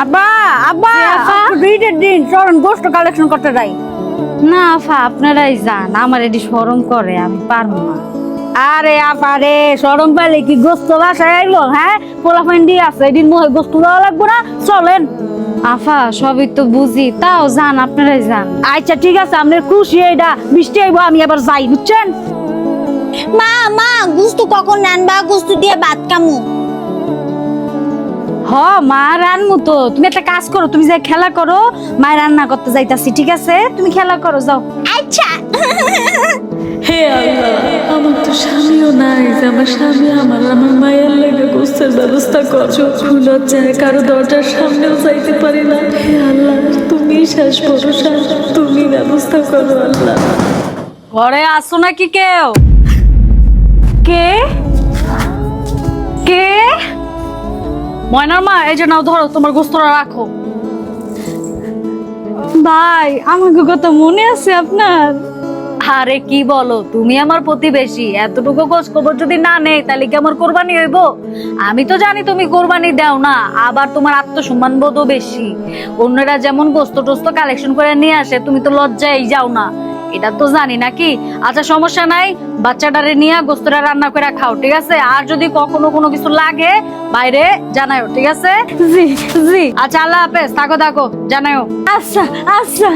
আব্বা আব্বা ঈদের দিন চলুন গোস্ত কালেকশন করতে যাই। না আফা আপনারাই যান, আমার এটি শরম করে, আমি পারবো না। আরে আপা রে সরম পাইলে কি গোস্ত বাসায় আইলো? হ্যাঁ পোলাপাইন দিয়ে আছে, এদিন মহে গোস্ত দেওয়া লাগবো না, চলেন। আফা সবই তো বুঝি, তাও যান, আপনারাই যান। আচ্ছা ঠিক আছে, আপনার খুশি এইটা, বৃষ্টি আইবো, আমি আবার যাই, বুঝছেন? মা মা গুস্তু কখন রানবা? গুস্তু দিয়ে ভাত খামু। হ মা রানমু তো, তুমি একটা কাজ করো, তুমি যাই খেলা করো, মা রান্না করতে যাইতাছি, ঠিক আছে? তুমি খেলা করো, যাও। আচ্ছা। হে আল্লাহ, আমার তো স্বামীও নাই, যে আমার স্বামী আমার মায়ের লেগে গোস্তের ব্যবস্থা করছো। লজ্জায় কারো দরজার সামনেও যাইতে পারি না। হে আল্লাহ, তুমি শেষ ভরসা, তুমি ব্যবস্থা করো আল্লাহ। ঘরে আসো নাকি কেউ? কে কে? ময়নার মা, এই যে নাও, ধরো তোমার গোস্তরা রাখো। ভাই আমাকে কথা মনে আছে আপনার? আরে কি বলো, তুমি আমার প্রতিবেশী, এতটুকু খোঁজ খবর যদি না নেই তাহলে কি আমার কোরবানি হইব? আমি তো জানি তুমি কোরবানি দাও না, আবার তোমার আত্মসম্মান বোধও বেশি। অন্যরা যেমন গোস্ত টোস্ত কালেকশন করে নিয়ে আসে, তুমি তো লজ্জায় যাও না, এটা তো জানি নাকি। আচ্ছা সমস্যা নাই, বাচ্চাটারে নিয়ে গোস্তটা রান্না করে খাও, ঠিক আছে? আর যদি কখনো কোনো কিছু লাগে বাইরে জানাও, ঠিক আছে? জি জি আচ্ছা আল্লাহ হাফেজ, থাকো থাকো, জানাও। আচ্ছা আচ্ছা।